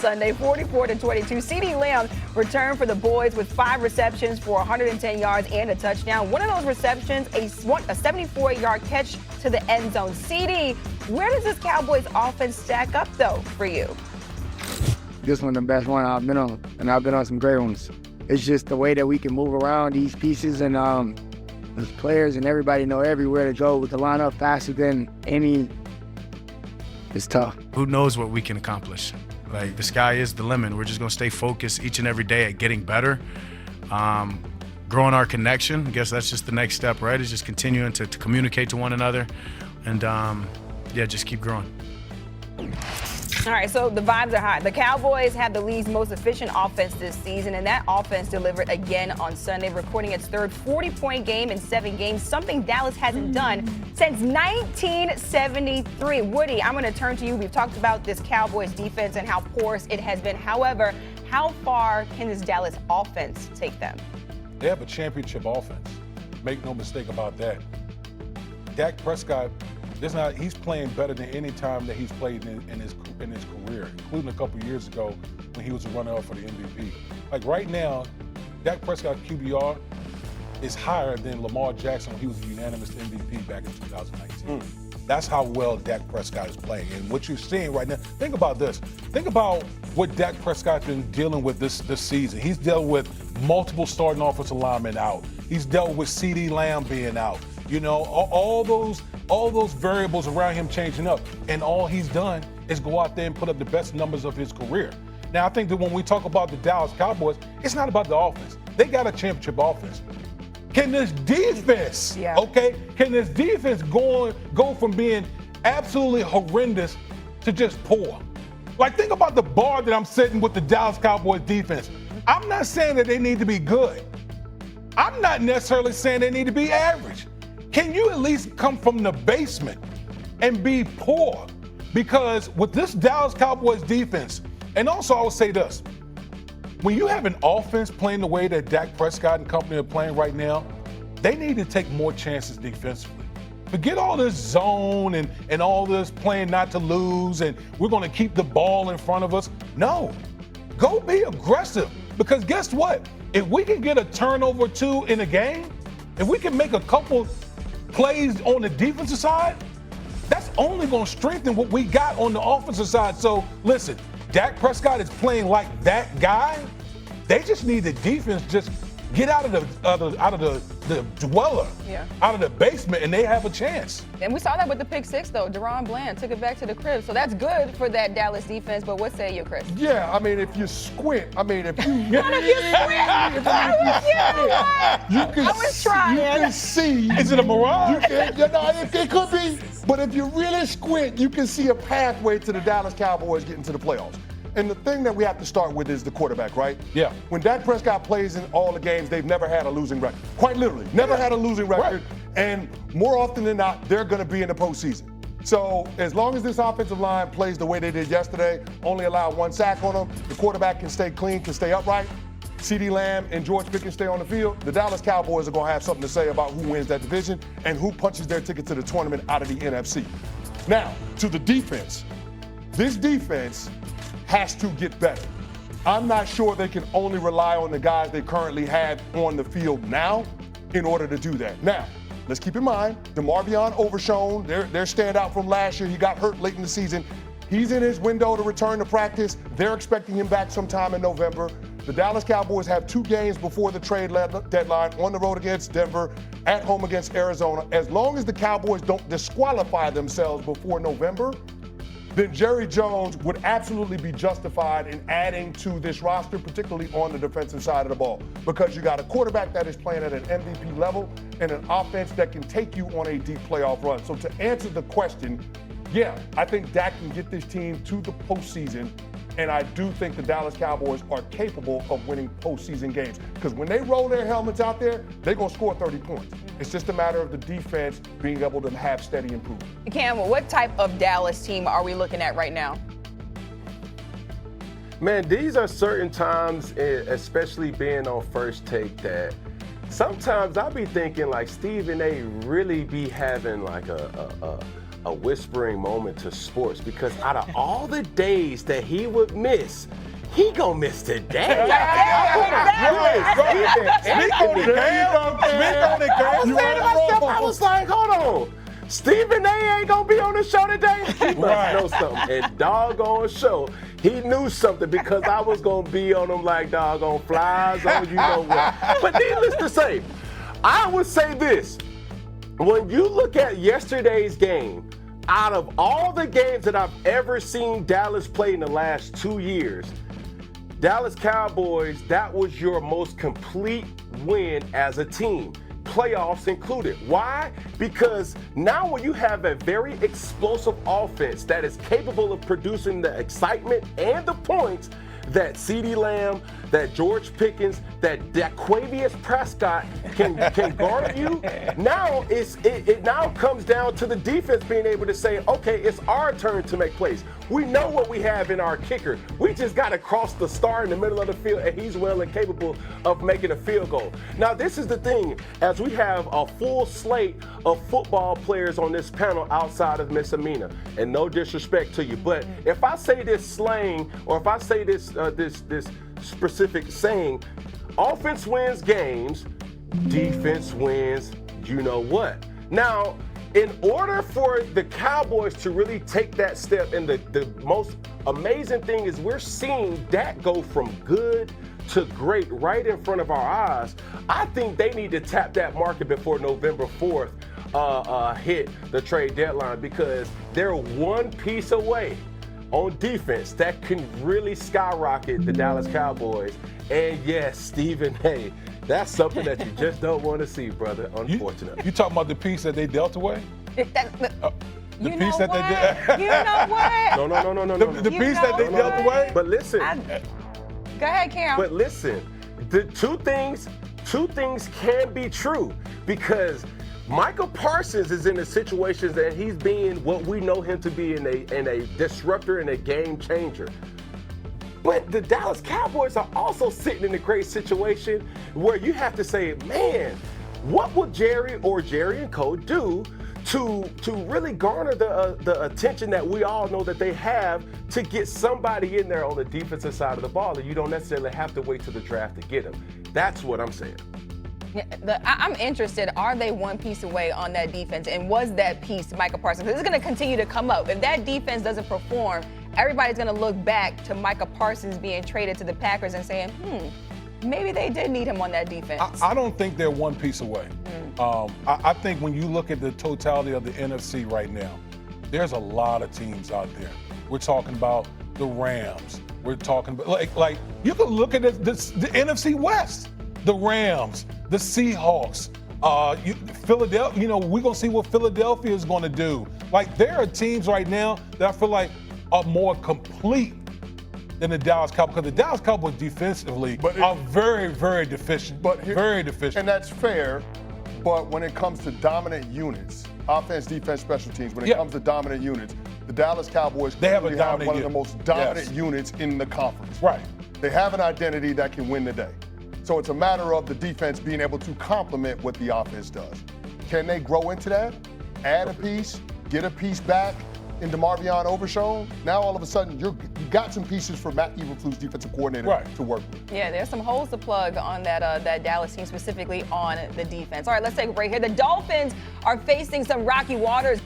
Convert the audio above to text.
Sunday, 44-22. CeeDee Lamb returned for the boys with 5 receptions for 110 yards and a touchdown. One of those receptions, a 74-yard catch to the end zone. CeeDee, where does this Cowboys offense stack up, though, for you? This one the best one I've been on, and I've been on some great ones. It's just the way that we can move around these pieces, and the players and everybody know everywhere to go with the lineup faster than any. It's tough. Who knows what we can accomplish? Like, the sky is the limit. We're just going to stay focused each and every day at getting better, growing our connection. I guess that's just the next step, right? Is just continuing to communicate to one another and, just keep growing. All right, so the vibes are high. The Cowboys have the league's most efficient offense this season, and that offense delivered again on Sunday, recording its third 40-point game in 7 games, something Dallas hasn't done since 1973. Woody, I'm going to turn to you. We've talked about this Cowboys defense and how porous it has been. However, how far can this Dallas offense take them? They have a championship offense. Make no mistake about that. Dak Prescott, he's playing better than any time that he's played in his career, including a couple years ago when he was a runner-up for the MVP. Like right now, Dak Prescott QBR is higher than Lamar Jackson when he was a unanimous MVP back in 2019. That's how well Dak Prescott is playing. And what you're seeing right now, think about this. Think about what Dak Prescott's been dealing with this season. He's dealt with multiple starting offensive linemen out. He's dealt with CeeDee Lamb being out. You know, all those variables around him changing up, and all he's done is go out there and put up the best numbers of his career. Now, I think that when we talk about the Dallas Cowboys, it's not about the offense. They got a championship offense. Can this defense, can this defense go from being absolutely horrendous to just poor? Like, think about the bar that I'm setting with the Dallas Cowboys defense. I'm not saying that they need to be good. I'm not necessarily saying they need to be average. Can you at least come from the basement and be poor? Because with this Dallas Cowboys defense, and also I would say this, when you have an offense playing the way that Dak Prescott and company are playing right now, they need to take more chances defensively. Forget all this zone and all this playing not to lose and we're going to keep the ball in front of us. No, go be aggressive. Because guess what? If we can get a turnover or 2 in a game, if we can make a couple plays on the defensive side, that's only going to strengthen what we got on the offensive side. So listen, Dak Prescott is playing like that guy. They just need the defense just get out of the dweller, out of the basement, and they have a chance. And we saw that with the pick 6, though. Deron Bland took it back to the crib. So that's good for that Dallas defense. But what say you, Chris? Yeah, I mean, if you squint, I mean, if you I can see. Is it a mirage? It could be. But if you really squint, you can see a pathway to the Dallas Cowboys getting to the playoffs. And the thing that we have to start with is the quarterback, right? Yeah. When Dak Prescott plays in all the games, they've never had a losing record. Quite literally, never had a losing record. Right. And more often than not, they're going to be in the postseason. So as long as this offensive line plays the way they did yesterday, only allow 1 sack on them, the quarterback can stay clean, can stay upright, CeeDee Lamb and George Pickens stay on the field, the Dallas Cowboys are going to have something to say about who wins that division and who punches their ticket to the tournament out of the NFC. Now, to the defense. This defense has to get better. I'm not sure they can only rely on the guys they currently have on the field now in order to do that. Now, let's keep in mind, DeMarvion Overshown, their standout from last year, he got hurt late in the season. He's in his window to return to practice. They're expecting him back sometime in November. The Dallas Cowboys have 2 games before the trade deadline, on the road against Denver, at home against Arizona. As long as the Cowboys don't disqualify themselves before November, then Jerry Jones would absolutely be justified in adding to this roster, particularly on the defensive side of the ball, because you got a quarterback that is playing at an MVP level and an offense that can take you on a deep playoff run. So to answer the question, yeah, I think Dak can get this team to the postseason, and I do think the Dallas Cowboys are capable of winning postseason games, because when they roll their helmets out there, they're going to score 30 points. It's just a matter of the defense being able to have steady improvement. Campbell, what type of Dallas team are we looking at right now? Man, these are certain times, especially being on First Take, that sometimes I be thinking like Stephen A. really be having like a a whispering moment to sports because out of all the days that he would miss, he gonna miss today. I was like, hold on. Stephen A ain't gonna be on the show today. He must know something. And doggone show, he knew something because I was gonna be on him like doggone flies on you know what. But needless to say, I would say this. When you look at yesterday's game, out of all the games that I've ever seen Dallas play in the last 2 years, Dallas Cowboys, that was your most complete win as a team. Playoffs included. Why? Because now when you have a very explosive offense that is capable of producing the excitement and the points that CeeDee Lamb, that George Pickens, that Quavius Prescott can guard you. Now it now comes down to the defense being able to say, okay, it's our turn to make plays. We know what we have in our kicker. We just got to cross the star in the middle of the field, and he's well and capable of making a field goal. Now, this is the thing. As we have a full slate of football players on this panel outside of Miss Amina, and no disrespect to you, but if I say this slang or if I say this this specific saying, offense wins games, defense wins you know what. Now, in order for the Cowboys to really take that step, and the most amazing thing is we're seeing Dak go from good to great right in front of our eyes. I think they need to tap that market before November 4th hit the trade deadline because they're one piece away on defense that can really skyrocket the Dallas Cowboys. And yes, Stephen A., that's something that you just don't want to see, brother, unfortunately. You talking about the piece that they dealt away? You The know piece that what? they did. You know what? No. The You piece that they know dealt what? away? But listen. Go ahead, Cam. But listen, the two things can be true because Michael Parsons is in a situation that he's being what we know him to be in a disruptor and a game changer. But the Dallas Cowboys are also sitting in a great situation where you have to say, man, what will Jerry and Co. do to really garner the attention that we all know that they have to get somebody in there on the defensive side of the ball, and you don't necessarily have to wait till the draft to get them. That's what I'm saying. I'm interested. Are they one piece away on that defense? And was that piece Micah Parsons? This is going to continue to come up. If that defense doesn't perform, everybody's going to look back to Micah Parsons being traded to the Packers and saying, maybe they did need him on that defense. I don't think they're one piece away. I think when you look at the totality of the NFC right now, there's a lot of teams out there. We're talking about the Rams. We're talking about, like you can look at the NFC West, the Rams, the Seahawks, Philadelphia. We're going to see what Philadelphia is going to do. Like, there are teams right now that I feel like are more complete than the Dallas Cowboys, because the Dallas Cowboys defensively are very, very deficient. Very deficient. And that's fair, but when it comes to dominant units, offense, defense, special teams, when it comes to dominant units, the Dallas Cowboys have one of the most dominant units in the conference. Right. They have an identity that can win the day. So it's a matter of the defense being able to complement what the offense does. Can they grow into that? Add a piece, get a piece back in DeMarvion Overshown? Now all of a sudden you got some pieces for Matt Eberflus, defensive coordinator, to work with. Yeah, there's some holes to plug on that Dallas team, specifically on the defense. All right, let's take a break here. The Dolphins are facing some rocky waters.